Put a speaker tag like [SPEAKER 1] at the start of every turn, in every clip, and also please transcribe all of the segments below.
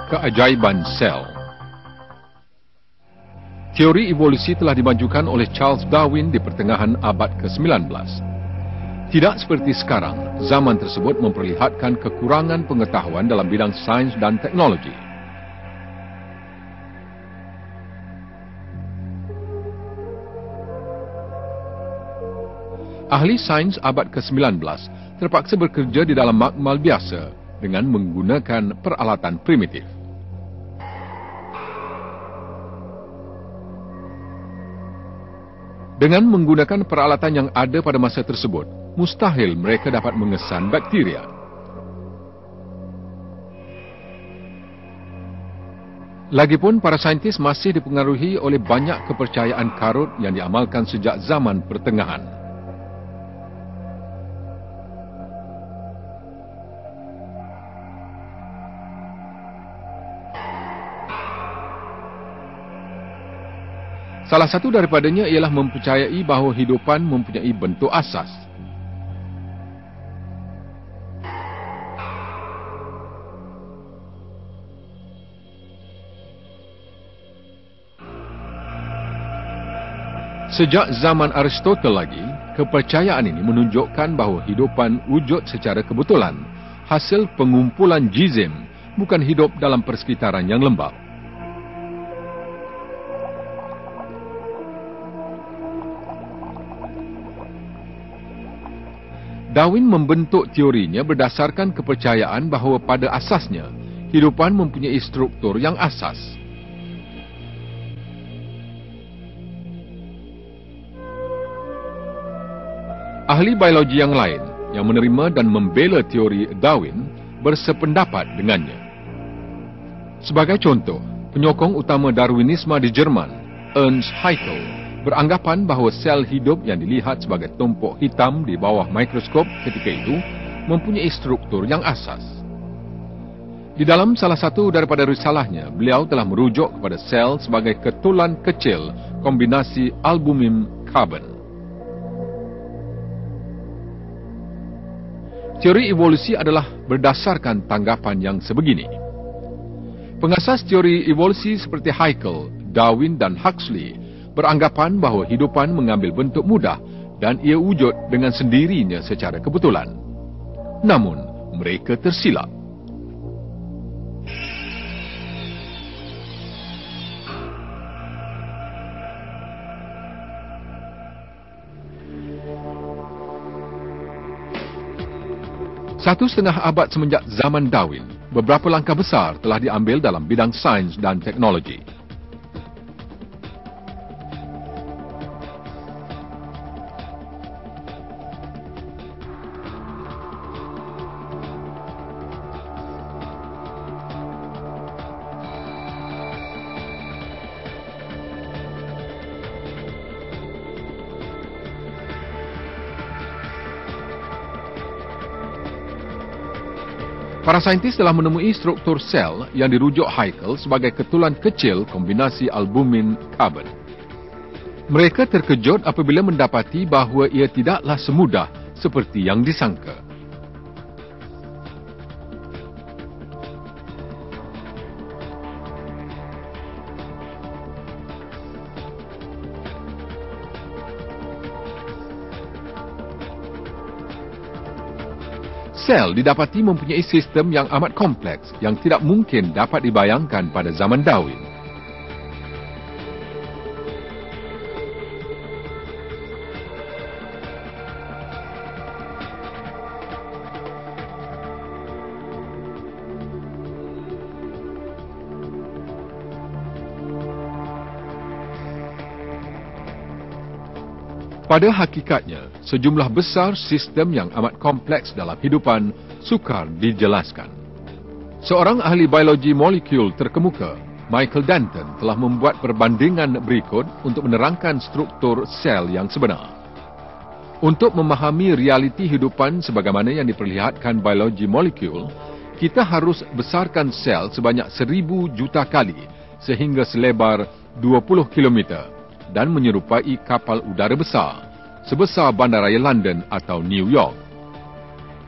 [SPEAKER 1] Keajaiban sel. Teori evolusi telah dimajukan oleh Charles Darwin di pertengahan abad ke-19. Tidak seperti sekarang, zaman tersebut memperlihatkan kekurangan pengetahuan dalam bidang sains dan teknologi. Ahli sains abad ke-19 terpaksa bekerja di dalam makmal biasa dengan menggunakan peralatan primitif. Dengan menggunakan peralatan yang ada pada masa tersebut, mustahil mereka dapat mengesan bakteria. Lagipun, para saintis masih dipengaruhi oleh banyak kepercayaan karut yang diamalkan sejak zaman pertengahan. Salah satu daripadanya ialah mempercayai bahawa hidupan mempunyai bentuk asas. Sejak zaman Aristotle lagi, kepercayaan ini menunjukkan bahawa hidupan wujud secara kebetulan, hasil pengumpulan jizim, bukan hidup dalam persekitaran yang lembab. Darwin membentuk teorinya berdasarkan kepercayaan bahawa pada asasnya, hidupan mempunyai struktur yang asas. Ahli biologi yang lain yang menerima dan membela teori Darwin bersependapat dengannya. Sebagai contoh, penyokong utama Darwinisme di Jerman, Ernst Haeckel, beranggapan bahawa sel hidup yang dilihat sebagai tumpuk hitam di bawah mikroskop ketika itu mempunyai struktur yang asas. Di dalam salah satu daripada risalahnya, beliau telah merujuk kepada sel sebagai ketulan kecil kombinasi albumin karbon. Teori evolusi adalah berdasarkan tanggapan yang sebegini. Pengasas teori evolusi seperti Haeckel, Darwin dan Huxley beranggapan bahawa hidupan mengambil bentuk mudah dan ia wujud dengan sendirinya secara kebetulan. Namun, mereka tersilap. Satu setengah abad semenjak zaman Darwin, beberapa langkah besar telah diambil dalam bidang sains dan teknologi. Para saintis telah menemui struktur sel yang dirujuk Haeckel sebagai ketulan kecil kombinasi albumin karbon. Mereka terkejut apabila mendapati bahawa ia tidaklah semudah seperti yang disangka. Sel didapati mempunyai sistem yang amat kompleks yang tidak mungkin dapat dibayangkan pada zaman Darwin. Pada hakikatnya, sejumlah besar sistem yang amat kompleks dalam hidupan sukar dijelaskan. Seorang ahli biologi molekul terkemuka, Michael Danton, telah membuat perbandingan berikut untuk menerangkan struktur sel yang sebenar. Untuk memahami realiti hidupan sebagaimana yang diperlihatkan biologi molekul, kita harus besarkan sel sebanyak 1000 juta kali sehingga selebar 20 km. Dan menyerupai kapal udara besar, sebesar bandaraya London atau New York.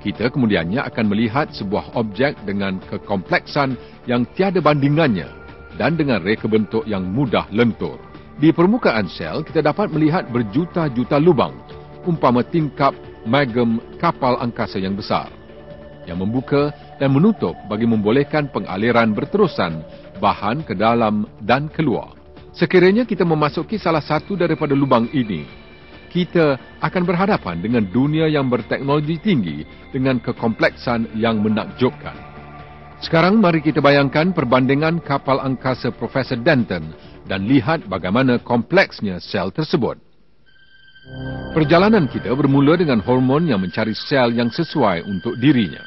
[SPEAKER 1] Kita kemudiannya akan melihat sebuah objek dengan kekompleksan yang tiada bandingannya dan dengan reka bentuk yang mudah lentur. Di permukaan sel, kita dapat melihat berjuta-juta lubang, umpama tingkap magem kapal angkasa yang besar, yang membuka dan menutup bagi membolehkan pengaliran berterusan bahan ke dalam dan keluar. Sekiranya kita memasuki salah satu daripada lubang ini, kita akan berhadapan dengan dunia yang berteknologi tinggi dengan kekompleksan yang menakjubkan. Sekarang mari kita bayangkan perbandingan kapal angkasa Profesor Denton dan lihat bagaimana kompleksnya sel tersebut. Perjalanan kita bermula dengan hormon yang mencari sel yang sesuai untuk dirinya.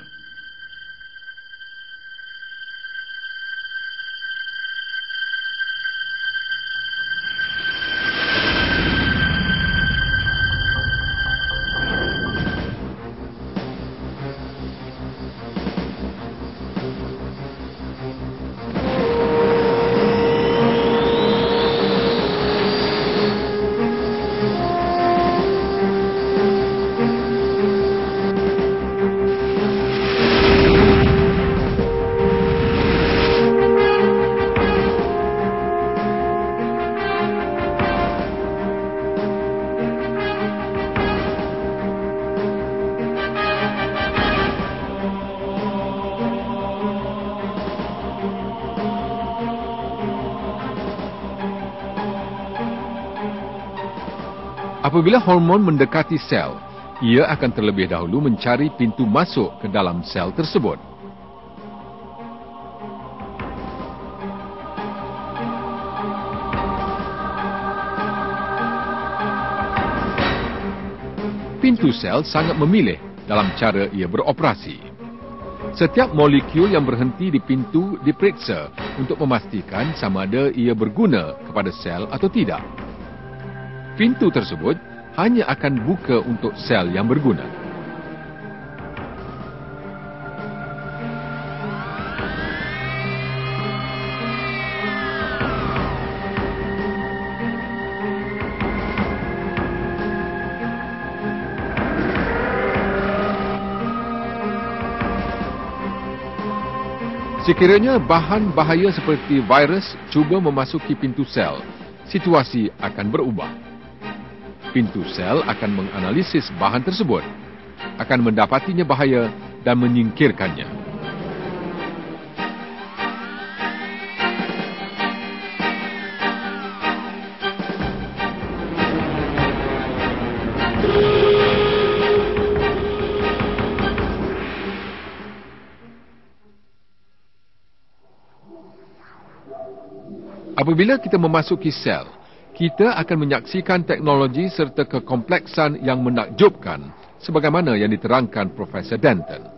[SPEAKER 1] Apabila hormon mendekati sel, ia akan terlebih dahulu mencari pintu masuk ke dalam sel tersebut. Pintu sel sangat memilih dalam cara ia beroperasi. Setiap molekul yang berhenti di pintu diperiksa untuk memastikan sama ada ia berguna kepada sel atau tidak. Pintu tersebut hanya akan buka untuk sel yang berguna. Sekiranya bahan bahaya seperti virus cuba memasuki pintu sel, situasi akan berubah. Pintu sel akan menganalisis bahan tersebut, akan mendapatinya bahaya dan menyingkirkannya. Apabila kita memasuki sel, kita akan menyaksikan teknologi serta kekompleksan yang menakjubkan sebagaimana yang diterangkan Profesor Denton.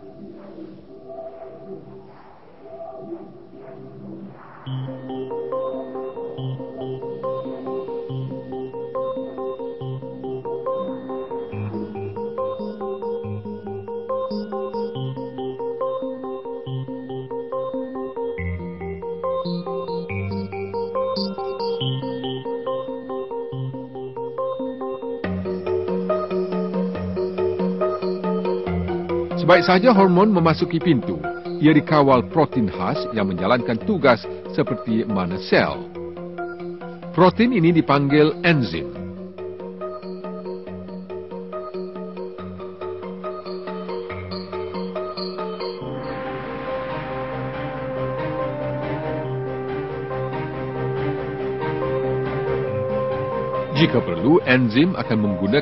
[SPEAKER 1] Sebaik saja hormon memasuki pintu, ia dikawal protein khas yang menjalankan tugas seperti mana sel. Protein ini dipanggil enzim. Jika perlu, enzim akan menggunakan